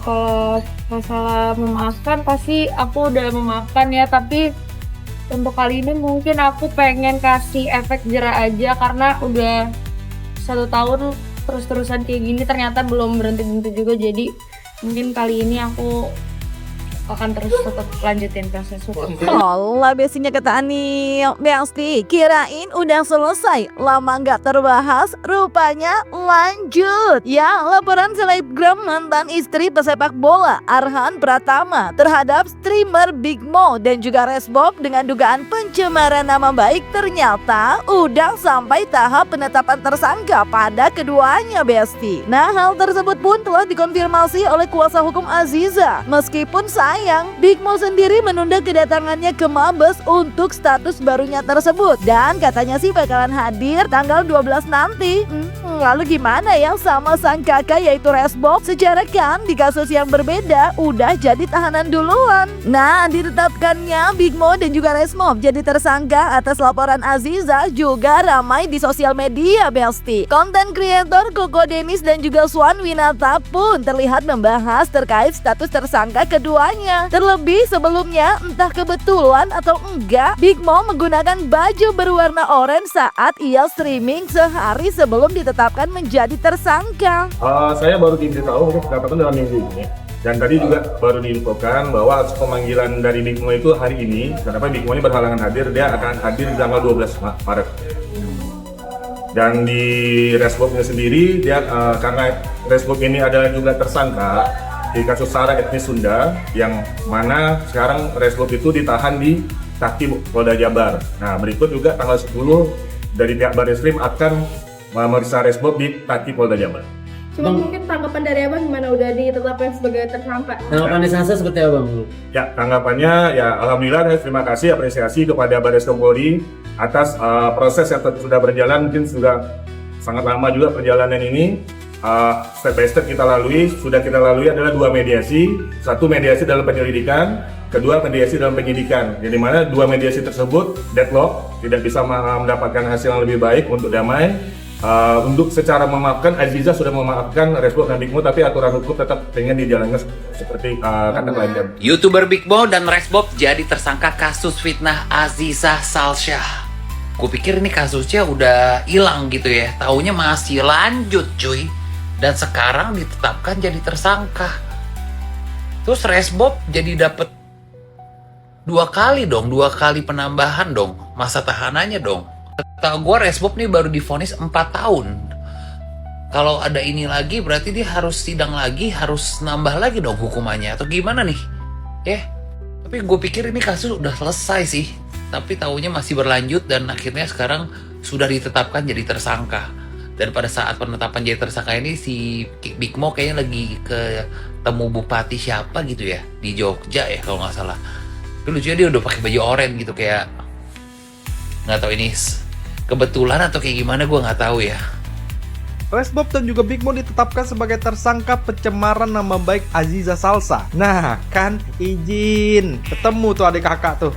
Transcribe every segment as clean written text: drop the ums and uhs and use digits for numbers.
Kalau masalah memaafkan pasti aku udah memaafkan ya, tapi untuk kali ini mungkin aku pengen kasih efek jera aja karena udah 1 tahun terus-terusan kayak gini ternyata belum berhenti-berhenti juga, jadi mungkin kali ini aku akan terus tetap lanjutin proses hukum. Alah besinya kata Anil, Besti kirain udah selesai, lama nggak terbahas, rupanya lanjut. Ya, laporan selebgram mantan istri pesepak bola Arhan Pratama terhadap streamer Big Mo dan juga Resbob dengan dugaan pencemaran nama baik ternyata udah sampai tahap penetapan tersangka pada keduanya, Besti. Nah, hal tersebut pun telah dikonfirmasi oleh kuasa hukum Aziza. Meskipun sayang, Big Mo sendiri menunda kedatangannya ke Mabes untuk status barunya tersebut dan katanya sih bakalan hadir tanggal 12 nanti. Lalu gimana ya sama sang kakak yaitu Resbob? Secara kan di kasus yang berbeda udah jadi tahanan duluan. Nah, ditetapkannya Big Mo dan juga Resbob jadi tersangka atas laporan Aziza juga ramai di sosial media, Besti. Konten kreator Koko Denis dan juga Swan Winata pun terlihat membahas terkait status tersangka keduanya. Terlebih sebelumnya, entah kebetulan atau enggak, Big Mo menggunakan baju berwarna oranye saat ia streaming sehari sebelum ditetapkan menjadi tersangka. Saya baru diberitahu untuk pendapatan dalam minggu ini. Dan tadi juga baru diinfokan bahwa pemanggilan dari Big Mo itu hari ini. Kenapa Big Mo ini berhalangan hadir? Dia akan hadir di tanggal 12 Maret. Dan di Resbob sendiri, dia karena Resbob ini adalah juga tersangka di kasus SARA etnis Sunda, yang mana sekarang Resbob itu ditahan di Taki Polda Jabar. Nah, berikut juga tanggal 10 dari pihak Barreskrim akan memeriksa Resbob di Taki Polda Jabar. Cuma mungkin tanggapan dari abang gimana udah ditetapkan sebagai tersangka? Tanggapan di Sasa seperti apa, Bang? Ya, tanggapannya ya alhamdulillah, terima kasih, apresiasi kepada Barreskrim Polri atas proses yang sudah berjalan, mungkin sudah sangat lama juga perjalanan ini. Step by step kita lalui adalah 2 mediasi, 1 mediasi dalam penyelidikan, kedua mediasi dalam penyidikan. Jadi mana 2 mediasi tersebut deadlock, tidak bisa mendapatkan hasil yang lebih baik untuk damai. Untuk secara memaafkan, Aziza sudah memaafkan Resbob dan Big Mo, tapi aturan hukum tetap pengen dijalankan seperti kata klien. YouTuber Big Mo dan Resbob jadi tersangka kasus fitnah Aziza Salsyah. Kupikir ini kasusnya udah hilang gitu ya, taunya masih lanjut cuy. Dan sekarang ditetapkan jadi tersangka. Terus Resbob jadi dapet 2 kali dong, 2 kali penambahan dong masa tahanannya dong. Tahu gue Resbob nih baru divonis 4 tahun. Kalau ada ini lagi berarti dia harus sidang lagi, harus nambah lagi dong hukumannya atau gimana nih? Tapi gue pikir ini kasus udah selesai sih. Tapi taunya masih berlanjut dan akhirnya sekarang sudah ditetapkan jadi tersangka. Dan pada saat penetapan jadi tersangka ini si Big Mo kayaknya lagi ketemu bupati siapa gitu ya di Jogja ya kalau nggak salah. Tapi lucunya dia udah pakai baju oranye gitu, kayak nggak tahu ini kebetulan atau kayak gimana, gue nggak tahu ya. Resbob dan juga Big Mo ditetapkan sebagai tersangka pencemaran nama baik Aziza Salsa. Nah, kan izin ketemu tuh adik kakak tuh.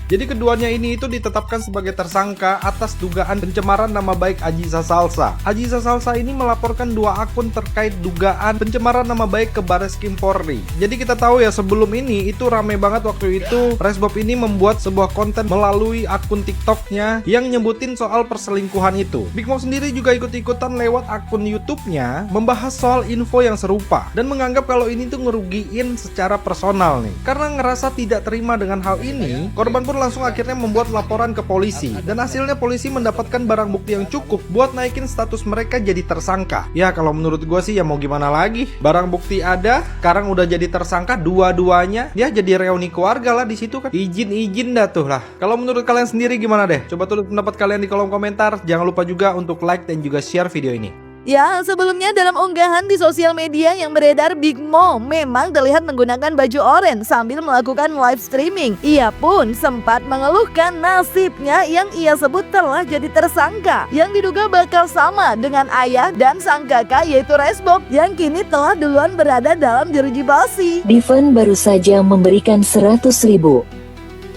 Jadi keduanya ini itu ditetapkan sebagai tersangka atas dugaan pencemaran nama baik Aziza Salsa. Aziza Salsa ini melaporkan 2 akun terkait dugaan pencemaran nama baik ke Barreskrim Polri. Jadi kita tahu ya, sebelum ini itu rame banget waktu itu Resbob ini membuat sebuah konten melalui akun TikToknya yang nyebutin soal perselingkuhan itu. Big Mo sendiri juga ikut-ikutan lewat akun YouTube-nya membahas soal info yang serupa dan menganggap kalau ini tuh ngerugiin secara personal nih. Karena ngerasa tidak terima dengan hal ini, korban pun langsung akhirnya membuat laporan ke polisi dan hasilnya polisi mendapatkan barang bukti yang cukup buat naikin status mereka jadi tersangka. Ya kalau menurut gue sih ya mau gimana lagi, barang bukti ada, sekarang udah jadi tersangka dua-duanya, ya jadi reuni keluarga lah di situ kan. Izin dah tuh lah. Kalau menurut kalian sendiri gimana deh? Coba tulis pendapat kalian di kolom komentar. Jangan lupa juga untuk like dan juga share video ini. Ya, sebelumnya dalam unggahan di sosial media yang beredar, Big Mo memang terlihat menggunakan baju oranye sambil melakukan live streaming. Ia pun sempat mengeluhkan nasibnya yang ia sebut telah jadi tersangka, yang diduga bakal sama dengan ayah dan sang kakak yaitu Resbob yang kini telah duluan berada dalam jeruji basi. Divan baru saja memberikan 100.000.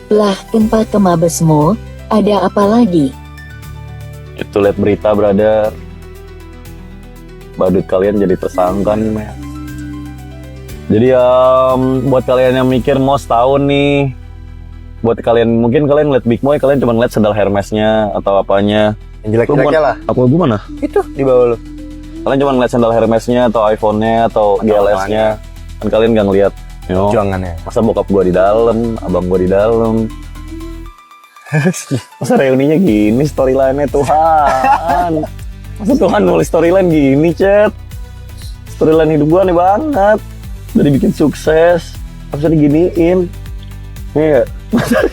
Lah, tempat ke Mabesmo, ada apa lagi? Itu lihat berita, brother. badut kalian jadi tersangka nih, men. Jadi buat kalian yang mikir mau setahun nih, buat kalian mungkin kalian ngeliat Big Moy, kalian cuma ngeliat sendal Hermesnya atau apanya. Yang jelek-jeleknya lah. Apa gimana? Itu di bawah lu. Kalian cuma ngeliat sendal Hermesnya atau iPhone-nya atau GLS-nya. Kan kalian nggak ngeliat. Yo, Jangan ya. masa bokap gua di dalam, abang gua di dalam. Masa reuninya gini storyline-nya, Tuhan. Masa Tuhan nulis storyline gini, Chat? Storyline hidup gua aneh banget. Udah dibikin sukses, harusnya diginiin. Iya, masa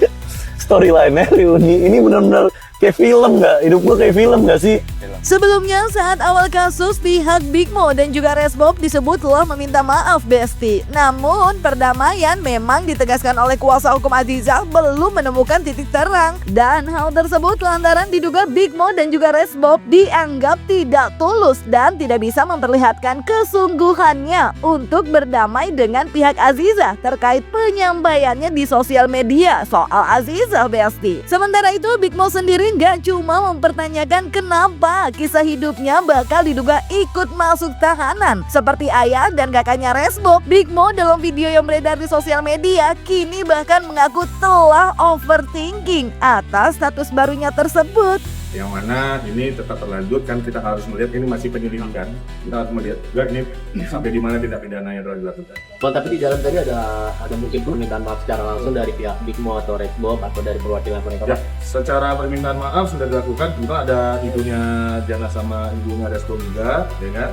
storyline-nya reuni ini benar-benar kayak film nggak? Hidup gua kayak film nggak sih? Sebelumnya, saat awal kasus, pihak Big Mo dan juga Resbob disebut telah meminta maaf, Besti. Namun, perdamaian memang ditegaskan oleh kuasa hukum Aziza belum menemukan titik terang. Dan hal tersebut lantaran diduga Big Mo dan juga Resbob dianggap tidak tulus dan tidak bisa memperlihatkan kesungguhannya untuk berdamai dengan pihak Aziza terkait penyampaiannya di sosial media soal Aziza, Besti. Sementara itu, Big Mo sendiri nggak cuma mempertanyakan kenapa kisah hidupnya bakal diduga ikut masuk tahanan seperti ayah dan kakaknya Resbob. Big Mo dalam video yang beredar di sosial media kini bahkan mengaku telah overthinking atas status barunya tersebut. Yang mana ini tetap berlanjut, kan kita harus melihat ini masih penyelidikan. Kita harus melihat juga ini sampai di mana tindak pidananya telah dilakukan. Tapi di dalam tadi ada mungkin permintaan maaf secara langsung dari pihak Big Mo atau Resbob atau dari perwakilan mereka. Ya, secara permintaan maaf sudah dilakukan. Juga ada ibunya Jana sama ibunya Resbob juga, ya kan?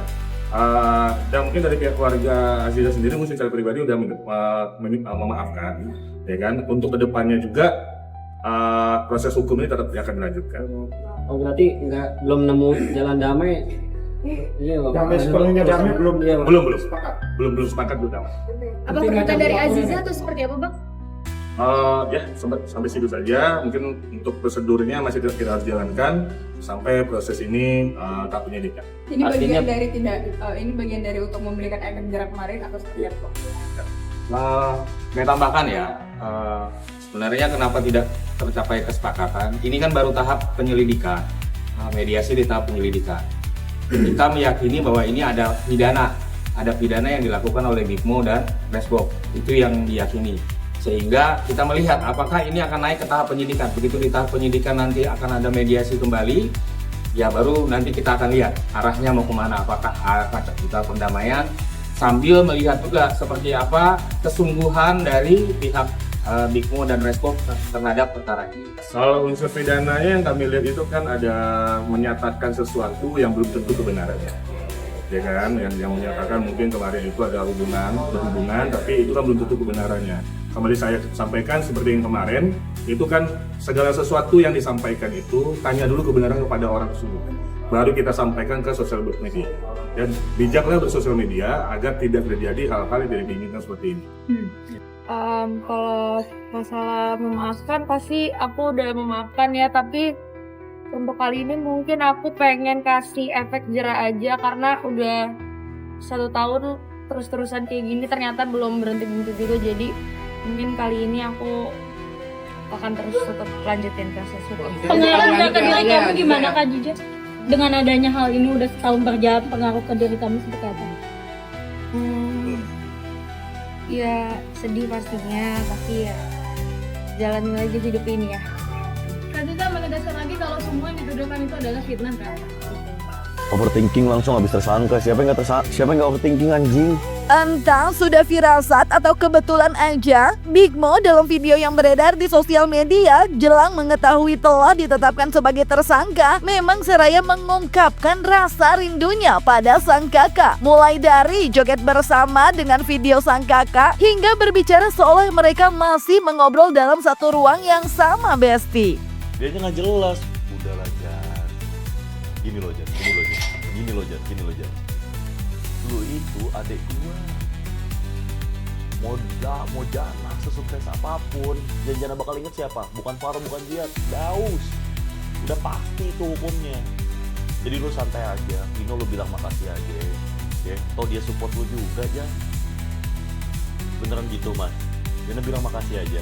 Dan mungkin dari pihak keluarga Aziza sendiri mungkin secara pribadi udah memaafkan, ya kan? Untuk kedepannya juga proses hukum ini tetap akan dilanjutkan. Oh, berarti belum nemu jalan damai. Damai sepenuhnya damai belum sepakat belum damai. Apa permintaan dari Aziza atau seperti apa, Bang? Ya sampai situ saja. Mungkin untuk prosedurnya masih kita harus jalankan sampai proses ini tahap penyidikan. Ini bagian dari ini bagian dari untuk memberikan efek jerak kemarin atau seperti apa? Saya tambahkan ya. Sebenarnya kenapa tidak tercapai kesepakatan? Ini kan baru tahap penyelidikan, mediasi di tahap penyelidikan. Kita meyakini bahwa ini ada pidana yang dilakukan oleh Big Mo dan Resbob. Itu yang diyakini. Sehingga kita melihat apakah ini akan naik ke tahap penyidikan. Begitu di tahap penyidikan nanti akan ada mediasi kembali, ya baru nanti kita akan lihat arahnya mau kemana. Apakah kita pendamaian sambil melihat juga seperti apa kesungguhan dari pihak Big Mo dan Resbob terhadap perkara ini. Soal unsur pidananya yang kami lihat itu kan ada menyatakan sesuatu yang belum tentu kebenarannya, ya kan? Yang menyatakan mungkin kemarin itu ada berhubungan, tapi itu kan belum tentu kebenarannya. Kembali saya sampaikan seperti yang kemarin, itu kan segala sesuatu yang disampaikan itu tanya dulu kebenaran kepada orang tersebut, baru kita sampaikan ke sosial media. Dan bijaklah bersosial media agar tidak terjadi hal-hal yang tidak diinginkan seperti ini. Kalau masalah memaafkan pasti aku udah memaafkan ya, tapi untuk kali ini mungkin aku pengen kasih efek jerak aja karena udah 1 tahun terus-terusan kayak gini ternyata belum berhenti juga. Jadi mungkin kali ini aku akan terus tetap lanjutin proses hukum. Pengaruh ke diri kamu gimana, Kak Jija? Dengan adanya hal ini udah setahun berjalan, pengaruh ke diri kamu seperti apa? Ya sedih pastinya, tapi ya jalanin aja hidup ini ya. Kak Jija menegaskan lagi kalau semua yang dituduhkan itu adalah fitnah, kan? Overthinking langsung habis tersangka. Siapa yang nggak overthinking, anjing? Entah sudah firasat atau kebetulan aja, Big Mo dalam video yang beredar di sosial media jelang mengetahui telah ditetapkan sebagai tersangka, memang seraya mengungkapkan rasa rindunya pada sang kakak. Mulai dari joget bersama dengan video sang kakak, hingga berbicara seolah mereka masih mengobrol dalam satu ruang yang sama, Besti. Dia aja nggak jelas. Udahlah, Jan. Gini loh, Jan. Lu itu adik gua. Mau Jana sesukses apapun, Jana bakal inget siapa? Bukan Faro, bukan Ziad, Daus. Udah pasti itu hukumnya. Jadi lu santai aja, Vino lu bilang makasih aja, ya. Toh dia support lu juga, Jan. Beneran gitu, Mas. Jana bilang makasih aja.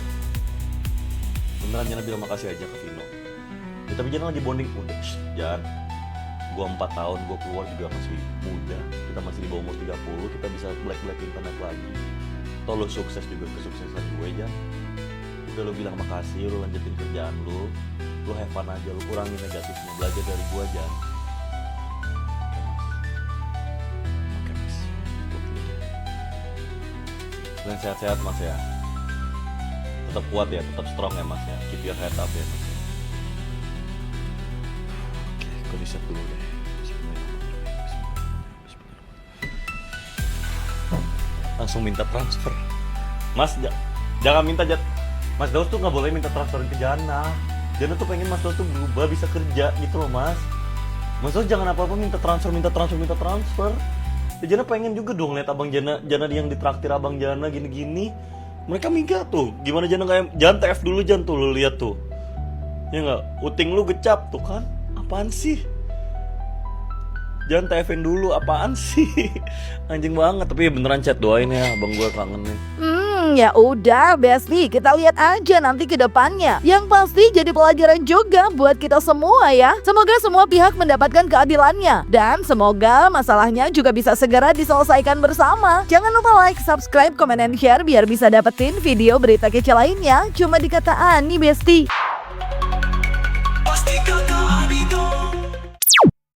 Beneran Jana bilang makasih aja ke Vino. Ya, tapi Jana lagi bonding, udah, Jan. Gua 4 tahun, gua keluar juga masih muda. Kita masih di bawah umur 30, kita bisa black internet lagi. Toh lo sukses juga kesuksesan gue, Jan. Udah lo bilang makasih, lo lanjutin kerjaan lo have fun aja, lo kurangin negatifnya, belajar dari gua, Jan. Oke, Mas. Kalian sehat-sehat, Mas ya. Tetap kuat ya, tetap strong ya, Mas ya. Keep your head up ya, Mas ya. Oke, gue riset dulu deh. Langsung minta transfer. Mas, jangan minta Mas Daus tuh nggak boleh minta transferin ke Jana. Jana tuh pengen Mas Daus tuh berubah, bisa kerja gitu loh, Mas. Mas Daus jangan apa-apa minta transfer. Ya, Jana pengen juga dong lihat abang Jana yang ditraktir abang Jana gini-gini. Mereka minggat tuh. Gimana Jana kayak Jan TF dulu Jan tuh lu lihat tuh. Ya nggak, uting lu gecap tuh kan? Apaan sih? Jangan TF-in dulu, apaan sih? Anjing banget, tapi beneran chat doain ya, abang gue kangen nih. Ya udah Besti, kita lihat aja nanti ke depannya. Yang pasti jadi pelajaran juga buat kita semua ya. Semoga semua pihak mendapatkan keadilannya. Dan semoga masalahnya juga bisa segera diselesaikan bersama. Jangan lupa like, subscribe, comment, and share biar bisa dapetin video berita kece lainnya. Cuma di Kata Ani Besti.